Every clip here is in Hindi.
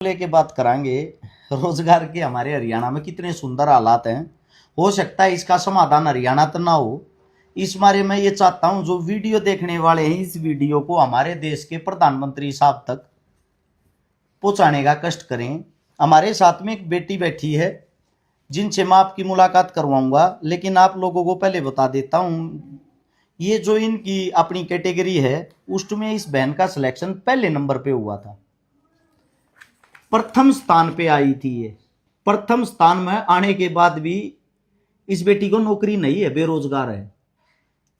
लेके बात करांगे रोजगार के। हमारे हरियाणा में कितने सुंदर हालात हैं, हो सकता है इसका समाधान हरियाणा तो ना हो। इस बारे में ये चाहता हूं जो वीडियो देखने वाले हैं इस वीडियो को हमारे देश के प्रधानमंत्री साहब तक पहुंचाने का कष्ट करें। हमारे साथ में एक बेटी बैठी है जिनसे मैं आपकी मुलाकात करवाऊंगा, लेकिन आप लोगों को पहले बता देता हूं ये जो इनकी अपनी कैटेगरी है उसमें इस बहन का सिलेक्शन पहले नंबर पे हुआ था, प्रथम स्थान पे आई थी ये। प्रथम स्थान में आने के बाद भी इस बेटी को नौकरी नहीं है, बेरोजगार है।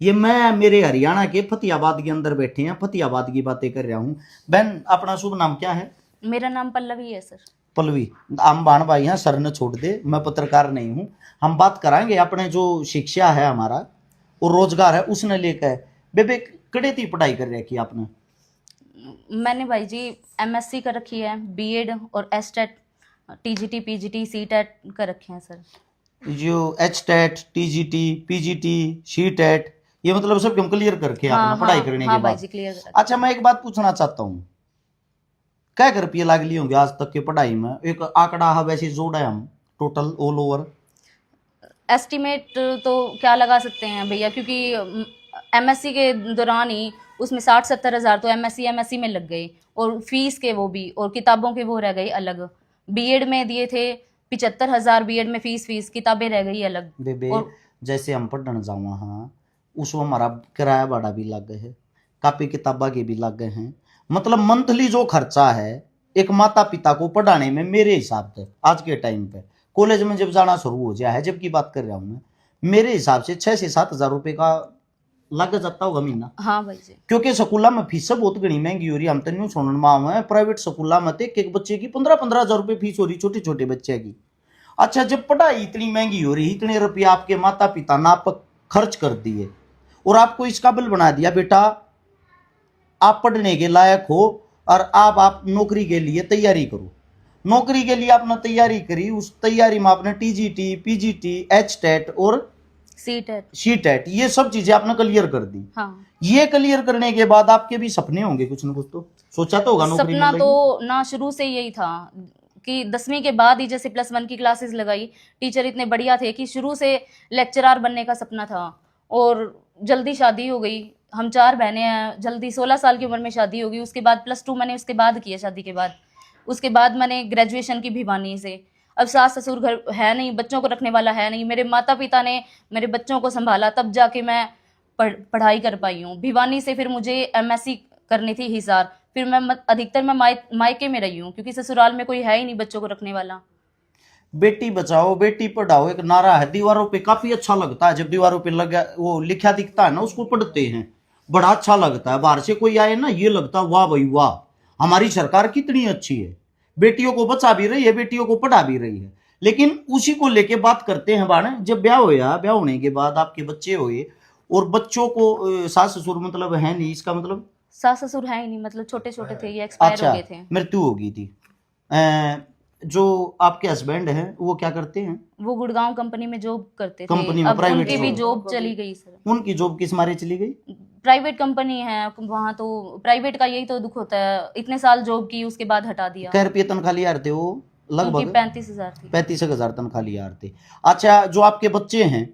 ये मैं मेरे हरियाणा के फतेहाबाद के अंदर बैठे हैं, फतेहाबाद की बातें कर रहा हूं। बहन अपना शुभ नाम क्या है? मेरा नाम पल्लवी है सर। पल्लवी, हम बाण भाई हैं, सर ने छोड़ दे, मैं पत्रकार नहीं हूं। हम बात करांगे अपने जो शिक्षा है हमारा और रोजगार है उसने लेकर। बेबे कड़े थी पढ़ाई कर रखी आपने? मैंने भाई जी एमएससी कर रखी है, बीएड और एसटेट, टीजीटी, पीजीटी, सीटेट कर रखे हैं सर। जो एचटेट, टीजीटी, पीजीटी, सीटेट ये मतलब सब हम क्लियर करके हाँ, आपने पढ़ाई करने हाँ के भाई बाद? जी क्लियर कर। अच्छा मैं एक बात पूछना चाहता हूँ, क्या रुपये लाग लिए होंगे आज तक की पढ़ाई में? एक आंकड़ा है वैसे जोड़ा है हम टोटल ऑल ओवर एस्टिमेट तो क्या लगा सकते हैं भैया, क्योंकि एमएससी के दौरान ही उसमें 60-70 हज़ार तो एमएससी में लग गए, और फीस के वो भी, और किताबों के वो रह गई अलग। बीएड में दिए थे 75 हज़ार, बीएड में फीस किताबें रह गई अलग। बेबे और जैसे हम पढ़ने जाऊँ हाँ उसमें हमारा किराया भाड़ा भी लग गए है, कापी किताबा के भी लग गए हैं। मतलब मंथली जो खर्चा है एक माता पिता को पढ़ाने में मेरे हिसाब से आज के टाइम पे कॉलेज में जब जाना शुरू हो जाए है, जब की बात कर रहा हूँ मैं, मेरे हिसाब से 6 से 7 हज़ार रुपये का लग जाता होगा महीना। हाँ भाई जी, क्योंकि स्कूलों में फीस बहुत घनी महंगी हो रही है। हम तो न्यू सुनने में आए हैं प्राइवेट स्कूलों में एक बच्चे की 15-15 हज़ार रुपये फीस हो रही, छोटे छोटे बच्चे की। अच्छा जब पढ़ाई इतनी महंगी हो रही, इतने रुपये आपके माता पिता ने आप खर्च कर दिए और आपको इस काबिल बना दिया बेटा आप पढ़ने के लायक हो और आप नौकरी के लिए तैयारी करो। नौकरी के लिए आपने तैयारी करी, उस तैयारी में आपने टीजीटी, पीजीटी, एचटेट और सीटेट ये सब चीजें आपने क्लियर कर दी। हाँ। ये क्लियर करने के बाद आपके भी सपने होंगे कुछ ना कुछ, तो सोचा तो होगा नौकरी सपना मिलेगी? तो ना शुरू से यही था कि 10वीं के बाद ही जैसे +1 की क्लासेस लगाई, टीचर इतने बढ़िया थे कि शुरू से लेक्चरर बनने का सपना था। और जल्दी शादी हो गई, हम 4 बहनें हैं, जल्दी 16 साल की उम्र में शादी हो गई। उसके बाद +2 मैंने उसके बाद किया, शादी के बाद। उसके बाद मैंने ग्रेजुएशन की भिवानी से। अब सास ससुर घर है नहीं, बच्चों को रखने वाला है नहीं, मेरे माता पिता ने मेरे बच्चों को संभाला, तब जाके मैं पढ़ाई कर पाई हूँ। भिवानी से फिर मुझे एमएससी करनी थी हिसार, फिर मैं अधिकतर मैं मायके में रही हूँ क्योंकि ससुराल में कोई है ही नहीं बच्चों को रखने वाला। बेटी बचाओ बेटी पढ़ाओ एक नारा है, दीवारों पे काफी अच्छा लगता है जब दीवारों पे लगा वो लिखा दिखता है ना, उसको पढ़ते हैं बड़ा अच्छा लगता है। बाहर से कोई आए ना ये लगता है वाह भाई वाह हमारी सरकार कितनी अच्छी है, बेटियों को बचा भी रही है, बेटियों को पढ़ा भी रही है। लेकिन उसी को लेके बात करते हैं बाण, जब ब्याह होया, ब्याह होने के बाद आपके बच्चे हुए और बच्चों को सास ससुर मतलब है नहीं, इसका मतलब सास ससुर है ही नहीं, मतलब छोटे छोटे थे, ये एक्सपायर हो गए थे, मृत्यु हो गई थी। जो आपके हस्बैंड हैं वो क्या करते हैं? वो गुड़गांव कंपनी में जॉब करते थे। कंपनी में अब प्राइवेट उनकी भी जॉब चली गई सर। उनकी जॉब किस मारे चली गई? प्राइवेट कंपनी है वहाँ, तो प्राइवेट का यही तो दुख होता है, इतने साल जॉब की उसके बाद हटा दिया। क्या रुपये तनख्वाह लिया रहे थे वो? लगभग 35,000 थी। 35,000 तनख्वाह लिया रहे थे। अच्छा जो आपके बच्चे हैं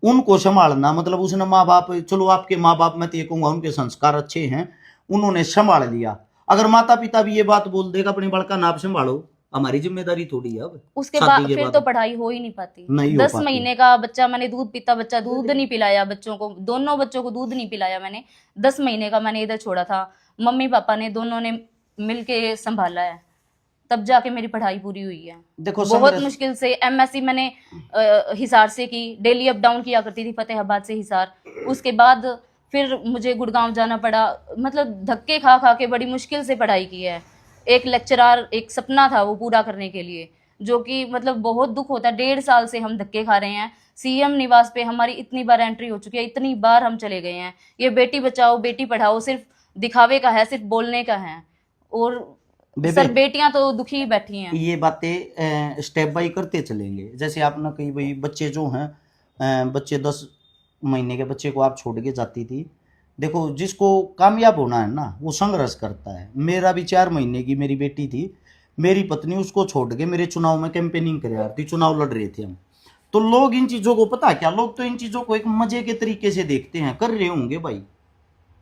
उनको संभालना, मतलब उसने माँ बाप, चलो आपके माँ बाप मैं तो ये कहूँगा उनके संस्कार अच्छे हैं, उन्होंने संभाल लिया। अगर माता पिता भी ये बात बोल देगा अपने बड़का नाप संभालो, हमारी जिम्मेदारी थोड़ी है अब उसके बाद फिर तो पढ़ाई हो ही नहीं पाती। 10 महीने का बच्चा, मैंने दूध पीता बच्चा, दूध नहीं पिलाया बच्चों को, दोनों बच्चों को दूध नहीं पिलाया मैंने। 10 महीने का मैंने इधर छोड़ा था, मम्मी पापा ने दोनों ने मिलके संभाला है, तब जाके मेरी पढ़ाई पूरी हुई है। देखो बहुत मुश्किल से एमएससी मैंने हिसार से की, डेली अप डाउन किया करती थी फतेहाबाद से हिसार। उसके बाद फिर मुझे गुड़गांव जाना पड़ा, मतलब धक्के खा खा के बड़ी मुश्किल से पढ़ाई की है। एक लेक्चरर एक सपना था वो पूरा करने के लिए, जो कि मतलब बहुत दुख होता है। 1.5 साल से हम धक्के खा रहे हैं। सीएम निवास पे हमारी इतनी बार एंट्री हो चुकी है, इतनी बार हम चले गए हैं। ये बेटी बचाओ बेटी पढ़ाओ सिर्फ दिखावे का है, सिर्फ बोलने का है, और सर बेटियां तो दुखी बैठी हैं। ये बातें स्टेप बाय करते चलेंगे। जैसे आपने कही भाई बच्चे जो हैं, बच्चे 10 महीने के बच्चे को आप छोड़ के जाती थी। देखो जिसको कामयाब होना है ना वो संघर्ष करता है। मेरा भी 4 महीने की मेरी बेटी थी, मेरी पत्नी उसको छोड़ के मेरे चुनाव में कैंपेनिंग करे आ रही थी, चुनाव लड़ रहे थे हम। तो लोग इन चीजों को पता क्या, लोग तो इन चीजों को एक मजे के तरीके से देखते हैं, कर रहे होंगे भाई,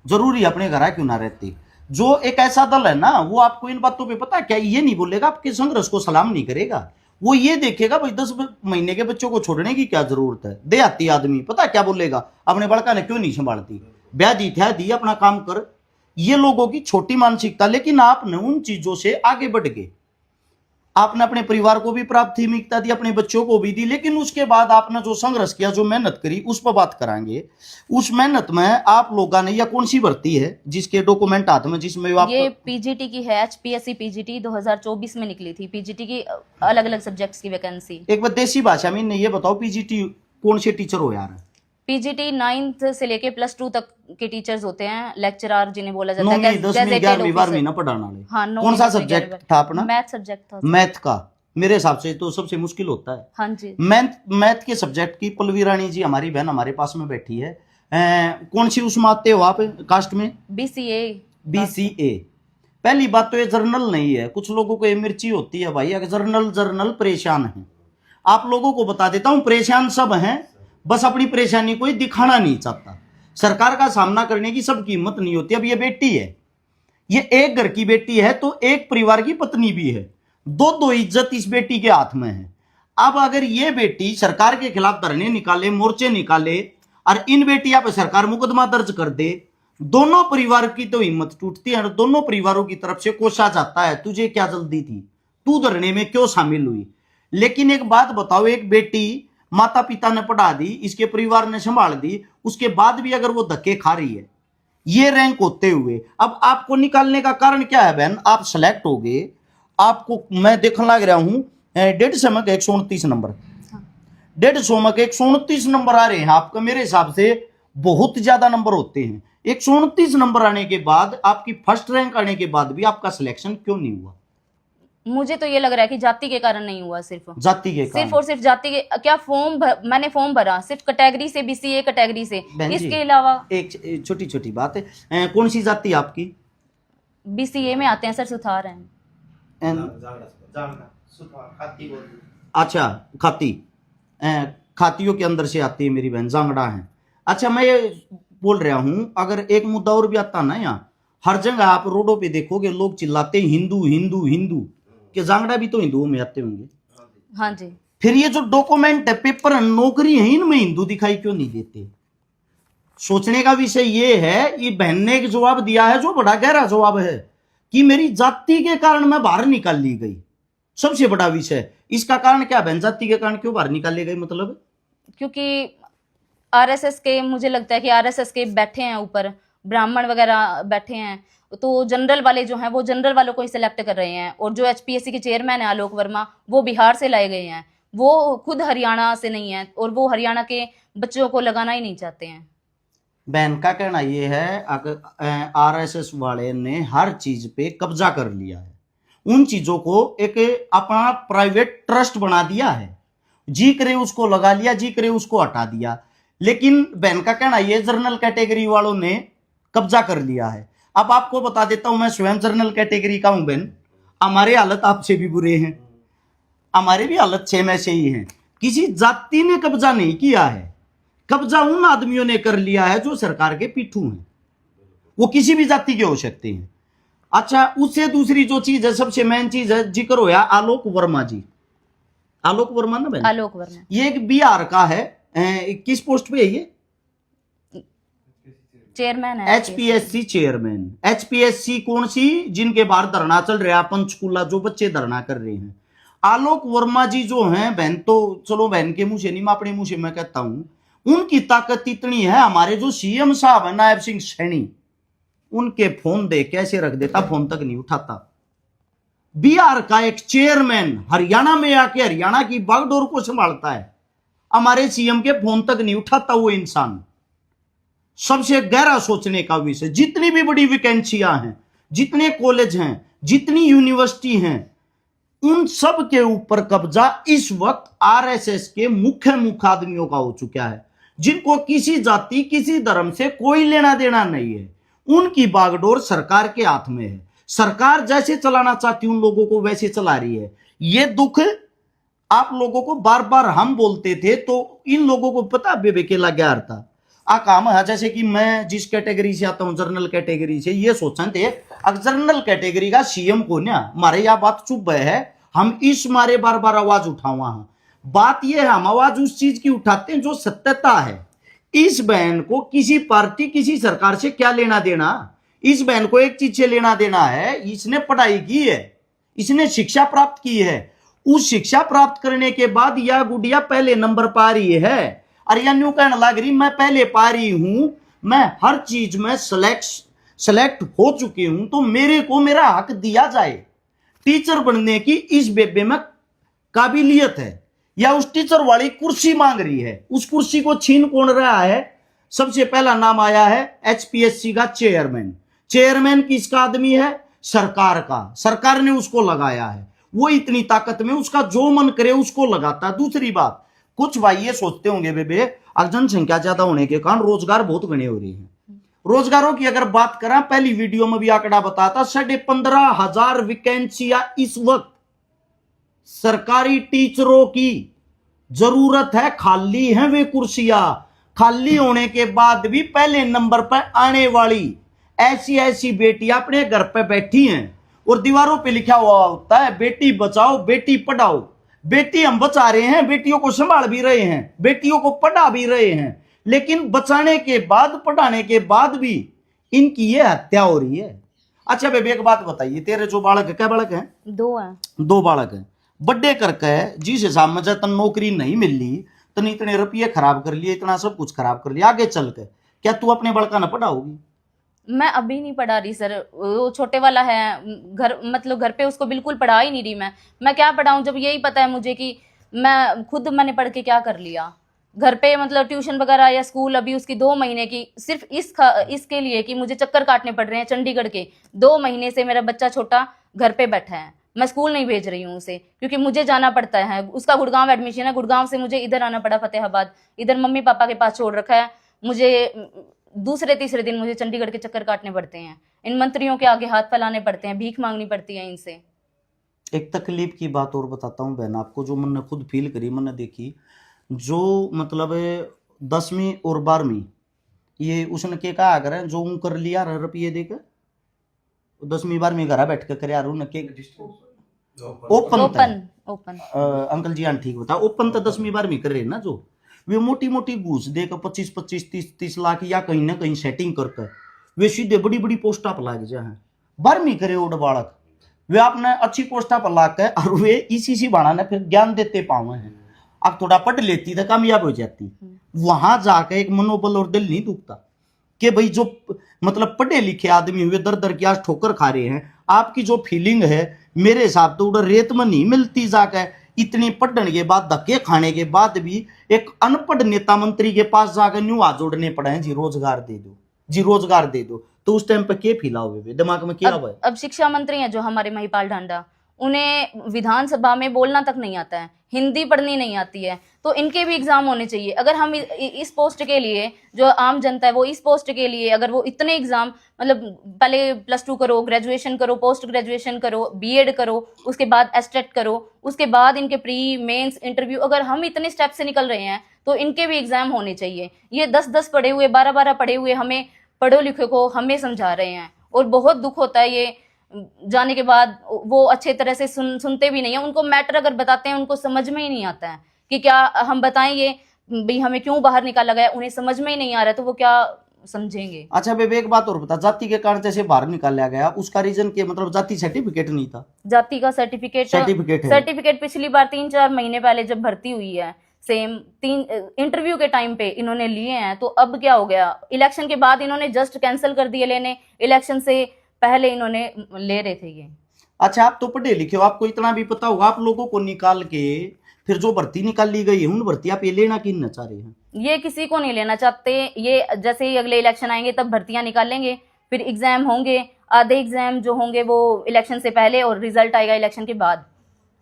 जरूरी अपने घर क्यों ना रहते। जो एक ऐसा दल है ना, वो आपको इन बातों पे पता क्या, ये नहीं बोलेगा आपके संघर्ष को सलाम नहीं करेगा, वो ये देखेगा भाई 10 महीने के बच्चों को छोड़ने की क्या जरूरत है। देहाती आदमी पता क्या बोलेगा, अपने बड़का ने क्यों नहीं संभालती, ब्याह दी था दी, अपना काम कर। ये लोगों की छोटी मानसिकता। लेकिन आपने उन चीजों से आगे बढ़ गए, आपने अपने परिवार को भी प्राथमिकता दी, अपने बच्चों को भी दी, लेकिन उसके बाद आपने जो संघर्ष किया, जो मेहनत करी, उस पर बात करांगे। उस मेहनत में आप लोगों ने, या कौन सी भर्ती है जिसके डॉक्यूमेंट हाथ में, जिसमें आप, ये पीजीटी की है, HPSC पीजीटी 2024 में निकली थी, पीजीटी की अलग अलग सब्जेक्ट्स की वैकेंसी। एक बार देसी भाषा में ये बताओ, पीजीटी कौन से टीचर हो यार? पीजीटी 9th से लेके +2 तक के टीचर्स होते हैं, लेक्चरर जिन्हें बोला जाता है, 9वीं 10वीं 11वीं 12वीं ना पढ़ाने वाले। हाँ, कौन सा सब्जेक्ट था अपना? मैथ सब्जेक्ट था। मैथ का मेरे हिसाब से तो सबसे मुश्किल होता है। हाँ जी। मैथ के सब्जेक्ट की पल्लवी रानी जी, हमारी बहन, हमारे पास में बैठी है। कौन सी उसमें आते हो आप कास्ट में? BCA। पहली बात तो ये जर्नल नहीं है, कुछ लोगों को ये मिर्ची होती है भाई, अगर जर्नल परेशान है। आप लोगों को बता देता हूं, परेशान सब हैं, बस अपनी परेशानी कोई दिखाना नहीं चाहता। सरकार का सामना करने की सबकी हिम्मत नहीं होती। अब ये बेटी है, ये एक घर की बेटी है, तो एक परिवार की पत्नी भी है, दो इज्जत इस बेटी के हाथ में है। अब अगर ये बेटी सरकार के खिलाफ धरने निकाले, मोर्चे निकाले, और इन बेटियां पे सरकार मुकदमा दर्ज कर दे, दोनों परिवार की तो हिम्मत टूटती है, और दोनों परिवारों की तरफ से कोसा जाता है, तुझे क्या जल्दी थी, तू धरने में क्यों शामिल हुई। लेकिन एक बात बताओ, एक बेटी माता पिता ने पढ़ा दी, इसके परिवार ने संभाल दी, उसके बाद भी अगर वो धक्के खा रही है ये रैंक होते हुए, अब आपको निकालने का कारण क्या है बहन? आप सेलेक्ट हो गए, आपको मैं देखने लग रहा हूं 150 में 129 नंबर, 150 में 129 नंबर आ रहे हैं आपका। मेरे हिसाब से बहुत ज्यादा नंबर होते हैं। 129 नंबर आने के बाद, आपकी फर्स्ट रैंक आने के बाद भी आपका सिलेक्शन क्यों नहीं हुआ? मुझे तो ये लग रहा है कि जाति के कारण नहीं हुआ, सिर्फ जाति के कारण, सिर्फ और सिर्फ जाति के। क्या मैंने फॉर्म भरा सिर्फ कैटेगरी से, BCA कैटेगरी से, इसके अलावा। एक छोटी छोटी बात है, कौन सी जाति आपकी? BCA में आते हैं सर, सुथार हैं। अच्छा, खातियों के अंदर से आती है मेरी बहन, जांगड़ा है। अच्छा, मैं ये बोल रहा हूं, अगर एक मुद्दा और भी आता ना, यहाँ हर जगह आप रोडों पे देखोगे लोग चिल्लाते हैं हिंदू हिंदू हिंदू, कि जांगड़ा भी तो हिंदुओं में आते होंगे। हाँ जी। फिर ये जो डॉक्यूमेंट है, पेपर, नौकरी है, इनमें हिंदू दिखाई क्यों नहीं देते? सोचने का विषय ये है, ये बहन ने एक जवाब दिया है जो बड़ा गहरा जवाब है, कि मेरी जाति के कारण मैं बाहर निकाल ली गई। सबसे बड़ा विषय इसका कारण क्या बहन? जाति के कारण क्यों बाहर निकाले गए? मतलब क्योंकि RSS के, मुझे लगता है कि RSS के बैठे हैं ऊपर, ब्राह्मण वगैरह बैठे हैं, तो जनरल वाले जो हैं वो जनरल वालों को ही सिलेक्ट कर रहे हैं। और जो HPSC के चेयरमैन है आलोक वर्मा, वो बिहार से लाए गए हैं, वो खुद हरियाणा से नहीं है, और वो हरियाणा के बच्चों को लगाना ही नहीं चाहते हैं। बहन का कहना ये है, अगर RSS वाले ने हर चीज पे कब्जा कर लिया है, उन चीजों को एक अपना प्राइवेट ट्रस्ट बना दिया है, जी करे उसको लगा लिया, जी करे उसको हटा दिया। लेकिन बहन का कहना ये, जनरल कैटेगरी वालों ने कब्जा कर लिया है। अब आपको बता देता हूं, मैं स्वयं जनरल कैटेगरी का हूं बहन, हमारे हालत आपसे भी बुरे हैं, हमारे भी हालत सेम ऐसे ही हैं। किसी जाति ने कब्जा नहीं किया है, कब्जा उन आदमियों ने कर लिया है जो सरकार के पिट्ठू हैं, वो किसी भी जाति के हो सकते हैं। अच्छा, उससे दूसरी जो चीज है, सबसे मेन चीज है, जिक्र होया आलोक वर्मा जी, आलोक वर्मा ना बहन, आलोक वर्मा, ये एक बिहार का है, किस पोस्ट पे है ये? चेयरमैन है, HPSC चेयरमैन। HPSC कौन सी? जिनके बाहर धरना चल रहा है, पंचकूला, जो बच्चे धरना कर रहे हैं। आलोक वर्मा जी जो हैं बहन, तो चलो बहन के मुंह से नहीं, मैं अपने मुंह से मैं कहता हूं, उनकी ताकत इतनी है, हमारे जो CM साहब है नायब सिंह सैनी, उनके फोन दे कैसे रख देता, फोन तक नहीं उठाता। बिहार का एक चेयरमैन हरियाणा में आके हरियाणा की बागडोर को संभालता है, हमारे CM के फोन तक नहीं उठाता वो इंसान। सबसे गहरा सोचने का विषय, जितनी भी बड़ी वैकेंसियां हैं, जितने कॉलेज हैं, जितनी यूनिवर्सिटी हैं, उन सब के ऊपर कब्जा इस वक्त RSS के मुख्य आदमियों का हो चुका है, जिनको किसी जाति, किसी धर्म से कोई लेना देना नहीं है। उनकी बागडोर सरकार के हाथ में है। सरकार जैसे चलाना चाहती उन लोगों को वैसे चला रही है। ये दुख आप लोगों को बार बार हम बोलते थे, तो इन लोगों को पता बेबेकेला क्या था आ काम है। जैसे कि मैं जिस कैटेगरी से आता हूं, जर्नल कैटेगरी से, ये सोचते थे अगर जर्नल कैटेगरी का सीएम को ना मारे या बात चुप है, हम इस मारे बार बार आवाज उठावा है। बात यह है हम आवाज उस चीज की उठाते हैं जो सत्यता है। इस बहन को किसी पार्टी किसी सरकार से क्या लेना देना, इस बहन को एक चीज से लेना देना है, इसने पढ़ाई की है, इसने शिक्षा प्राप्त की है। उस शिक्षा प्राप्त करने के बाद यह गुड़िया पहले नंबर पा रही है, और या न्यू कहने लग रही मैं पहले पा रही हूं, मैं हर चीज में सेलेक्ट हो चुकी हूं, तो मेरे को मेरा हक दिया जाए। टीचर बनने की इस बेबे में काबिलियत है, या उस टीचर वाली कुर्सी मांग रही है। उस कुर्सी को छीन कौन रहा है? सबसे पहला नाम आया है एचपीएससी का चेयरमैन। चेयरमैन किसका आदमी है? सरकार का। सरकार ने उसको लगाया है, वो इतनी ताकत में उसका जो मन करे उसको लगाता है। दूसरी बात, कुछ भाई ये सोचते होंगे बेबे अब जनसंख्या ज्यादा होने के कारण रोजगार बहुत घने हो रही है। रोजगारों की अगर बात करें, पहली वीडियो में भी आंकड़ा बताता 15,500 वैकेंसियां इस वक्त सरकारी टीचरों की जरूरत है, खाली हैं वे कुर्सियां। खाली होने के बाद भी पहले नंबर पर आने वाली ऐसी ऐसी बेटियां अपने घर पर बैठी हैं, और दीवारों पे लिखा हुआ होता है बेटी बचाओ बेटी पढ़ाओ। बेटी हम बचा रहे हैं, बेटियों को संभाल भी रहे हैं, बेटियों को पढ़ा भी रहे हैं, लेकिन बचाने के बाद पढ़ाने के बाद भी इनकी ये हत्या हो रही है। अच्छा बेबी एक बात बताइए, तेरे जो बालक है, क्या बालक है? 2 है। 2 बालक है। बर्थडे करके जिस हिसाब में जब नौकरी नहीं मिल ली, तन इतने रुपये खराब कर लिए, इतना सब कुछ खराब कर लिया, आगे चल के क्या तू अपने बड़का न पढ़ाओगी? मैं अभी नहीं पढ़ा रही सर, वो छोटे वाला है घर, मतलब घर पे उसको बिल्कुल पढ़ा ही नहीं रही मैं क्या पढ़ाऊं, जब यही पता है मुझे कि मैं खुद मैंने पढ़ के क्या कर लिया घर पे। मतलब ट्यूशन वगैरह या स्कूल अभी उसकी 2 महीने की, सिर्फ इसके लिए कि मुझे चक्कर काटने पड़ रहे हैं चंडीगढ़ के। 2 महीने से मेरा बच्चा छोटा घर पे बैठा है, मैं स्कूल नहीं भेज रही हूँ उसे, क्योंकि मुझे जाना पड़ता है। उसका गुड़गांव एडमिशन है, गुड़गांव से मुझे इधर आना पड़ा फतेहाबाद, इधर मम्मी पापा के पास छोड़ रखा है। मुझे दूसरे तीसरे दिन मुझे चंडीगढ़ के चक्कर काटने पड़ते हैं, इन मंत्रियों के आगे हाथ फैलाने पड़ते हैं, भीख मांगनी पड़ती है इनसे। एक तकलीफ की बात और बताता हूँ बहन आपको, जो मैंने खुद फील करी, मैंने देखी। जो मतलब 10वीं और 12वीं ये उसने के कहा अगर जो कर लिया रुपये देकर 10वीं 12वीं घर बैठ कर करे ओपन अंकल जी ठीक बता, ओपन तो 10वीं 12वीं कर रहे ना, जो वे मोटी मोटी घूस देकर 25-25 30-30 लाख या कहीं ना कहीं सेटिंग करके वे सीधे बड़ी बड़ी पोस्टा पर लाग जाए। 12वीं करे वो बालक, वे आपने अच्छी पोस्टा पर लाग के और वे इसी बाणा ने फिर ज्ञान देते पावे हैं। अब थोड़ा पढ़ लेती तो कामयाब हो जाती, वहां जाकर एक मनोबल और दिल नहीं दुखता कि भाई जो मतलब पढ़े लिखे आदमी हुए दर दर की आज ठोकर खा रहे हैं। आपकी जो फीलिंग है मेरे हिसाब तो उधर रेत में नहीं मिलती। जाकर इतनी पढ़ने के बाद धक्के खाने के बाद भी एक अनपढ़ नेता मंत्री के पास जाकर न्यू हाथ जोड़ने पड़े हैं, जी रोजगार दे दो, जी रोजगार दे दो। तो उस टाइम पे क्या फीला हुए दिमाग में, क्या हुआ? अब शिक्षा मंत्री हैं जो हमारे महिपाल ढांडा, उन्हें विधानसभा में बोलना तक नहीं आता है, हिंदी पढ़नी नहीं आती है, तो इनके भी एग्जाम होने चाहिए। अगर हम इस पोस्ट के लिए, जो आम जनता है वो इस पोस्ट के लिए, अगर वो इतने एग्जाम, मतलब पहले +2 करो, ग्रेजुएशन करो, पोस्ट ग्रेजुएशन करो, बीएड करो, उसके बाद एस्टेट करो, उसके बाद इनके प्री मेंस इंटरव्यू, अगर हम इतने स्टेप से निकल रहे हैं तो इनके भी एग्जाम होने चाहिए। ये 10-10 पढ़े हुए, 12-12 पढ़े हुए हमें पढ़ो लिखे को हमें समझा रहे हैं, और बहुत दुख होता है ये जाने के बाद। वो अच्छे तरह से सुनते भी नहीं है, उनको मैटर अगर बताते हैं उनको समझ में ही नहीं आता है कि क्या हम बताएं ये भाई हमें क्यों बाहर निकाला गया, उन्हें समझ में ही नहीं आ रहा, तो वो क्या समझेंगे। अच्छा बेबे एक बात और बता, जाति के कारण जैसे बाहर निकाला गया उसका रीजन के मतलब जाति सर्टिफिकेट नहीं था? जाति का सर्टिफिकेट पिछली बार 3-4 महीने पहले जब भर्ती हुई है, सेम 3 इंटरव्यू के टाइम पे इन्होंने लिए हैं, तो अब क्या हो गया, इलेक्शन के बाद इन्होंने जस्ट कैंसिल कर दिए लेने, इलेक्शन से पहले इन्होंने ले रहे थे ये। अच्छा आप तो पढ़े लिखे हो, आपको इतना भी पता होगा, आप लोगों को निकाल के फिर जो भर्ती निकाल ली गई है उन भर्ती आप ये लेना क्यों न चाह रहे हैं? ये किसी को नहीं लेना चाहते, ये जैसे ही अगले इलेक्शन आएंगे तब भर्तियां निकालेंगे, फिर एग्जाम होंगे, आधे एग्जाम जो होंगे वो इलेक्शन से पहले और रिजल्ट आएगा इलेक्शन के बाद,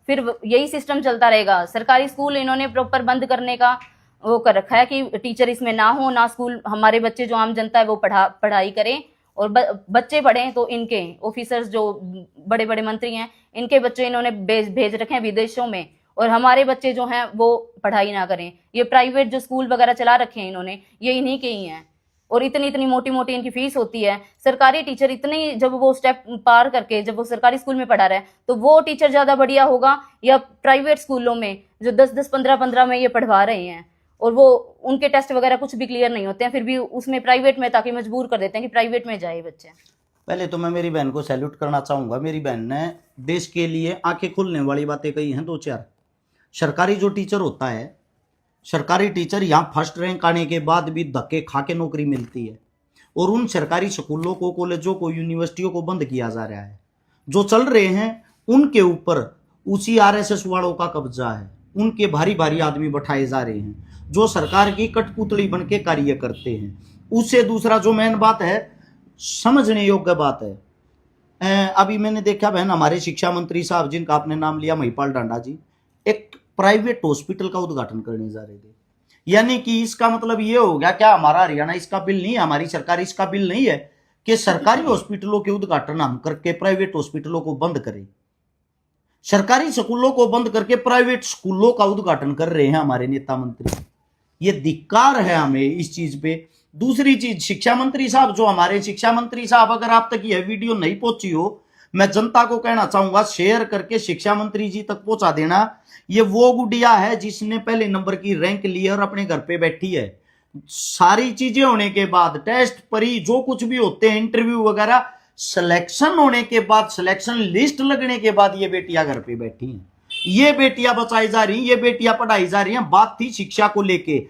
फिर यही सिस्टम चलता रहेगा। सरकारी स्कूल इन्होंने प्रॉपर बंद करने का वो कर रखा है कि टीचर इसमें ना हो, ना स्कूल, हमारे बच्चे जो आम जनता है वो पढ़ाई करें और बच्चे पढ़े तो इनके ऑफिसर्स जो बड़े बड़े मंत्री हैं इनके बच्चे इन्होंने भेज रखे हैं विदेशों में, और हमारे बच्चे जो हैं वो पढ़ाई ना करें। ये प्राइवेट जो स्कूल वगैरह चला रखे हैं इन्होंने, ये इन्हीं के ही हैं, और इतनी इतनी मोटी मोटी इनकी फीस होती है। सरकारी टीचर इतनी, जब वो स्टेप पार करके जब वो सरकारी स्कूल में पढ़ा रहा है तो वो टीचर ज्यादा बढ़िया होगा या प्राइवेट स्कूलों में जो 10-10, 15-15 में ये पढ़वा रहे हैं, और वो उनके टेस्ट वगैरह कुछ भी क्लियर नहीं होते हैं, फिर भी उसमें प्राइवेट में ताकि मजबूर कर देते हैं कि प्राइवेट में जाए बच्चे। पहले तो मैं मेरी बहन को सैल्यूट करना चाहूंगा। मेरी बहन ने देश के लिए आंखें खुलने वाली बातें कही हैं 2-4। सरकारी जो टीचर होता है, सरकारी टीचर यहाँ फर्स्ट रैंक आने के बाद भी धक्के खा के नौकरी मिलती है, और उन सरकारी स्कूलों को, कॉलेजों को, यूनिवर्सिटियों को बंद किया जा रहा है। जो चल रहे हैं उनके ऊपर उसी आरएसएस वालों का कब्जा है, उनके भारी भारी आदमी बैठाए जा रहे हैं जो सरकार की कठपुतली बन के कार्य करते हैं। उससे दूसरा जो मेन बात है, समझने योग्य बात है, अभी मैंने देखा बहन, हमारे शिक्षा मंत्री साहब जिनका आपने नाम लिया महिपाल डांडा जी, एक प्राइवेट हॉस्पिटल का उद्घाटन करने जा रहे थे। यानी कि इसका मतलब ये हो गया, क्या हमारा हरियाणा इसका बिल नहीं है, हमारी सरकार इसका बिल नहीं है कि सरकारी हॉस्पिटलों के उद्घाटन हम करके प्राइवेट हॉस्पिटलों को बंद करें। सरकारी स्कूलों को बंद करके प्राइवेट स्कूलों का उद्घाटन कर रहे हैं हमारे नेता मंत्री। ये धिक्कार है हमें इस चीज पे। दूसरी चीज, शिक्षा मंत्री साहब, जो हमारे शिक्षा मंत्री साहब, अगर आप तक यह वीडियो नहीं पहुंची हो, मैं जनता को कहना चाहूंगा शेयर करके शिक्षा मंत्री जी तक पहुंचा देना। ये वो गुड़िया है जिसने पहले नंबर की रैंक ली और अपने घर पे बैठी है। सारी चीजें होने के बाद, टेस्ट परी जो कुछ भी होते हैं, इंटरव्यू वगैरह, सिलेक्शन होने के बाद, सिलेक्शन लिस्ट लगने के बाद ये बेटियां घर पे बैठी हैं। ये बेटियां बचाई जा रही, ये बेटियां पढ़ाई जा रही हैं। बात थी शिक्षा को लेके।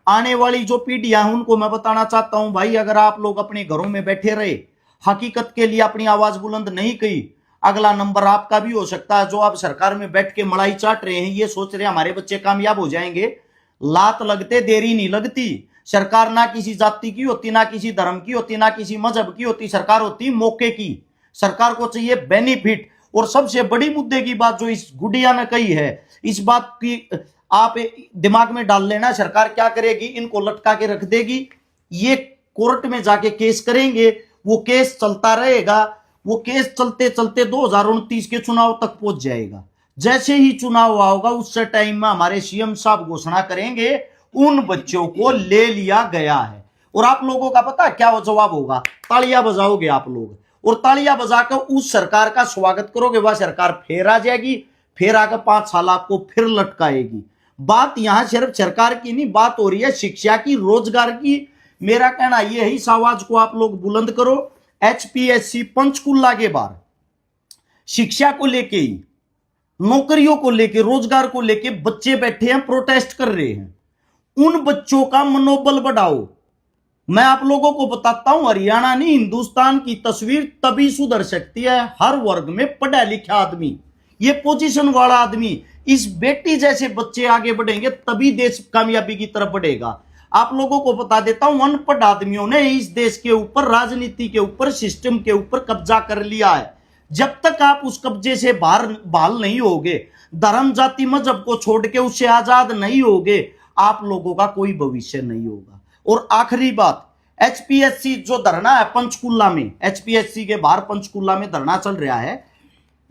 आने वाली जो पीढ़ियां हैं उनको मैं बताना चाहता हूं, भाई अगर आप लोग अपने घरों में बैठे रहे, हकीकत के लिए अपनी आवाज बुलंद नहीं की, अगला नंबर आपका भी हो सकता है। जो आप सरकार में बैठ के मलाई चाट रहे हैं, ये सोच रहे हैं हमारे बच्चे कामयाब हो जाएंगे, लात लगते देरी नहीं लगती। सरकार ना किसी जाति की होती, ना किसी धर्म की होती, ना किसी मजहब की होती, सरकार होती मौके की। सरकार को चाहिए बेनिफिट। और सबसे बड़ी मुद्दे की बात जो इस गुड़िया ने कही है, इस बात की आप दिमाग में डाल लेना, सरकार क्या करेगी, इनको लटका के रख देगी, ये कोर्ट में जाके केस करेंगे, वो केस चलता रहेगा, वो केस चलते चलते 2029 के चुनाव तक पहुंच जाएगा। जैसे ही चुनाव आओगा उससे टाइम में हमारे सीएम साहब घोषणा करेंगे उन बच्चों को ले लिया गया है। और आप लोगों का पता क्या वो जवाब होगा, तालियां बजाओगे आप लोग, और तालियां बजाकर उस सरकार का स्वागत करोगे। वह सरकार फिर आ जाएगी, फिर आकर 5 साल आपको फिर लटकाएगी। बात यहां सिर्फ सरकार की नहीं, बात हो रही है शिक्षा की, रोजगार की। मेरा कहना यह है, इस आवाज को आप लोग बुलंद करो। HPSC पंचकुला के बाहर शिक्षा को लेके ही, नौकरियों को लेके, रोजगार को लेके बच्चे बैठे हैं, प्रोटेस्ट कर रहे हैं। उन बच्चों का मनोबल बढ़ाओ। मैं आप लोगों को बताता हूं, हरियाणा नहीं हिंदुस्तान की तस्वीर तभी सुधर सकती है हर वर्ग में पढ़ा लिखा आदमी, ये पोजीशन वाला आदमी, इस बेटी जैसे बच्चे आगे बढ़ेंगे तभी देश कामयाबी की तरफ बढ़ेगा। आप लोगों को बता देता हूं, अनपढ़ आदमियों ने इस देश के ऊपर, राजनीति के ऊपर, सिस्टम के ऊपर कब्जा कर लिया है। जब तक आप उस कब्जे से बहाल नहीं होगे, धर्म जाति मजहब को छोड़ के उससे आजाद नहीं होगे, आप लोगों का कोई भविष्य नहीं होगा। और आखिरी बात, HPSC जो धरना है पंचकुला में, HPSC के बाहर पंचकुला में धरना चल रहा है,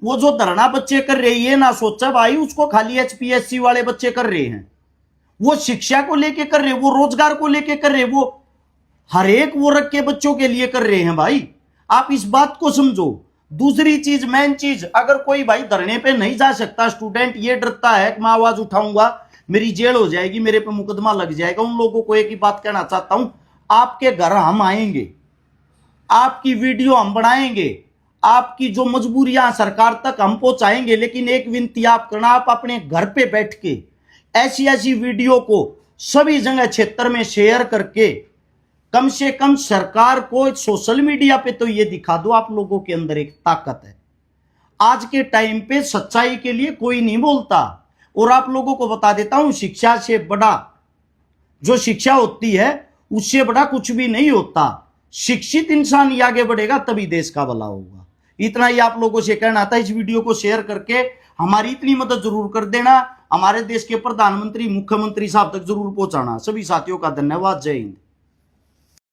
वो जो धरना बच्चे कर रहे हैं, ये ना सोचा भाई उसको खाली HPSC वाले बच्चे कर रहे हैं। वो शिक्षा को लेके कर रहे हैं, वो रोजगार को लेके कर रहे हैं, वो हर एक वर्ग के बच्चों के लिए कर रहे हैं। भाई आप इस बात को समझो। दूसरी चीज, मेन चीज, अगर कोई भाई धरने पे नहीं जा सकता, स्टूडेंट ये डरता है कि मैं आवाज उठाऊंगा मेरी जेल हो जाएगी, मेरे पे मुकदमा लग जाएगा, उन लोगों को एक ही बात कहना चाहता हूं, आपके घर हम आएंगे, आपकी वीडियो हम बनाएंगे, आपकी जो मजबूरियां सरकार तक हम पहुंचाएंगे। लेकिन एक विनती आप करना, आप अपने घर पे बैठ के ऐसी ऐसी वीडियो को सभी जगह क्षेत्र में शेयर करके कम से कम सरकार को सोशल मीडिया पे तो ये दिखा दो आप लोगों के अंदर एक ताकत है। आज के टाइम पे सच्चाई के लिए कोई नहीं बोलता। और आप लोगों को बता देता हूं, शिक्षा से बड़ा जो शिक्षा होती है उससे बड़ा कुछ भी नहीं होता। शिक्षित इंसान ही आगे बढ़ेगा तभी देश का भला होगा। इतना ही आप लोगों से कहना था। इस वीडियो को शेयर करके हमारी इतनी मदद जरूर कर देना, हमारे देश के प्रधानमंत्री मुख्यमंत्री साहब तक जरूर पहुंचाना। सभी साथियों का धन्यवाद। जय हिंद।